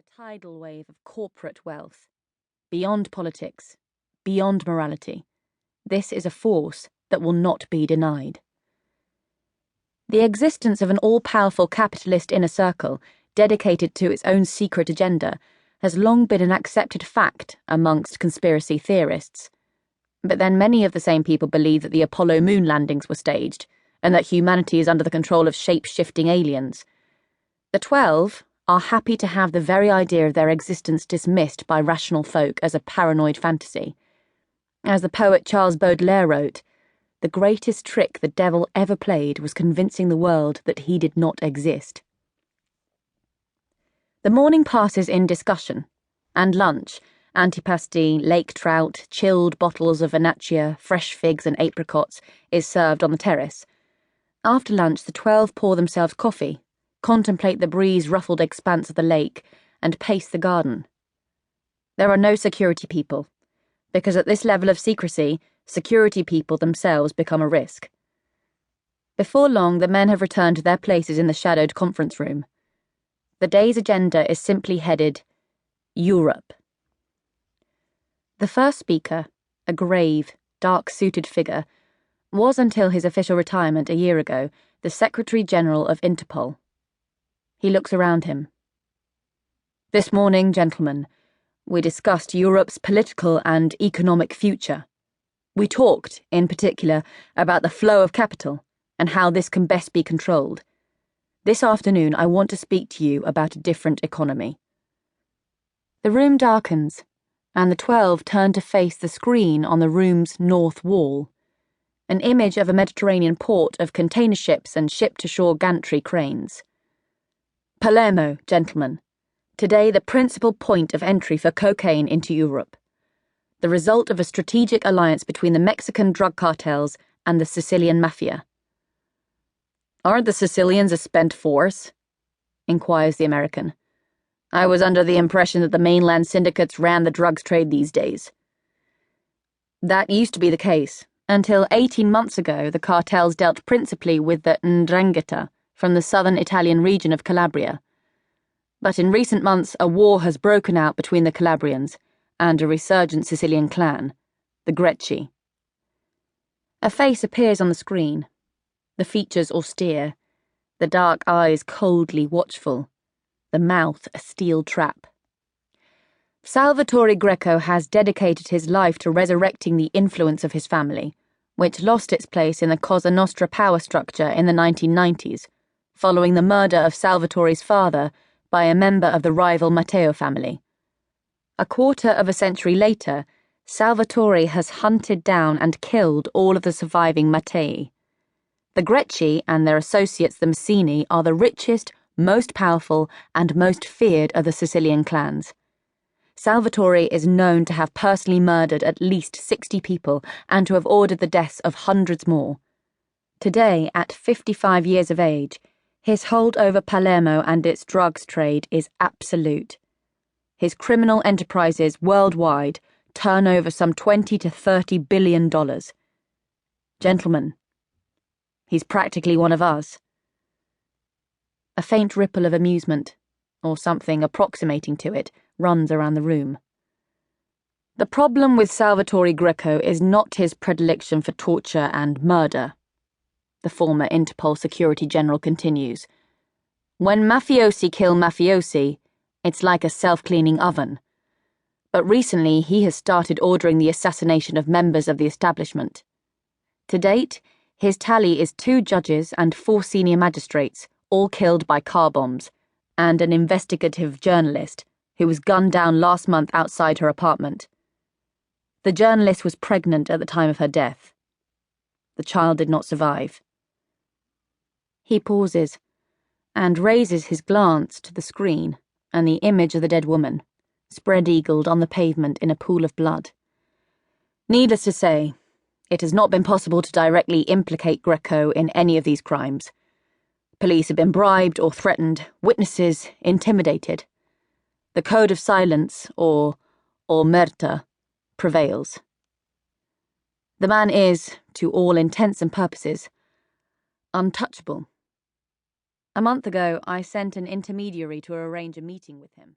a tidal wave of corporate wealth. Beyond politics, beyond morality, this is a force that will not be denied. The existence of an all-powerful capitalist inner circle dedicated to its own secret agenda has long been an accepted fact amongst conspiracy theorists. But then many of the same people believe that the Apollo moon landings were staged and that humanity is under the control of shape-shifting aliens. The 12 are happy to have the very idea of their existence dismissed by rational folk as a paranoid fantasy. As the poet Charles Baudelaire wrote, the greatest trick the devil ever played was convincing the world that he did not exist. The morning passes in discussion, and lunch, antipasti, lake trout, chilled bottles of Vernaccia, fresh figs and apricots, is served on the terrace. After lunch, the 12 pour themselves coffee, contemplate the breeze-ruffled expanse of the lake, and pace the garden. There are no security people, because at this level of secrecy, security people themselves become a risk. Before long, the men have returned to their places in the shadowed conference room. The day's agenda is simply headed, Europe. The first speaker, a grave, dark-suited figure, was until his official retirement a year ago the Secretary-General of Interpol. He looks around him. This morning, gentlemen, we discussed Europe's political and economic future. We talked, in particular, about the flow of capital and how this can best be controlled. This afternoon, I want to speak to you about a different economy. The room darkens, and the 12 turn to face the screen on the room's north wall, an image of a Mediterranean port of container ships and ship-to-shore gantry cranes. Palermo, gentlemen. Today the principal point of entry for cocaine into Europe. The result of a strategic alliance between the Mexican drug cartels and the Sicilian mafia. Aren't the Sicilians a spent force? Inquires the American. I was under the impression that the mainland syndicates ran the drugs trade these days. That used to be the case, until 18 months ago the cartels dealt principally with the 'Ndrangheta from the southern Italian region of Calabria. But in recent months a war has broken out between the Calabrians and a resurgent Sicilian clan, the Greci. A face appears on the screen, the features austere, the dark eyes coldly watchful, the mouth a steel trap. Salvatore Greco has dedicated his life to resurrecting the influence of his family, which lost its place in the Cosa Nostra power structure in the 1990s, following the murder of Salvatore's father by a member of the rival Matteo family. A quarter of a century later, Salvatore has hunted down and killed all of the surviving Mattei. The Greci and their associates the Mazzini are the richest, most powerful, and most feared of the Sicilian clans. Salvatore is known to have personally murdered at least 60 people and to have ordered the deaths of hundreds more. Today, at 55 years of age, his hold over Palermo and its drugs trade is absolute. His criminal enterprises worldwide turn over some $20 to $30 billion. Gentlemen, he's practically one of us. A faint ripple of amusement, or something approximating to it, runs around the room. The problem with Salvatore Greco is not his predilection for torture and murder, the former Interpol Security General continues. When mafiosi kill mafiosi, it's like a self-cleaning oven. But recently he has started ordering the assassination of members of the establishment. To date, his tally is 2 judges and 4 senior magistrates, all killed by car bombs, and an investigative journalist who was gunned down last month outside her apartment. The journalist was pregnant at the time of her death. The child did not survive. He pauses, and raises his glance to the screen and the image of the dead woman, spread-eagled on the pavement in a pool of blood. Needless to say, it has not been possible to directly implicate Greco in any of these crimes. Police have been bribed or threatened, witnesses intimidated. The code of silence, or omerta, prevails. The man is, to all intents and purposes, untouchable. A month ago, I sent an intermediary to arrange a meeting with him.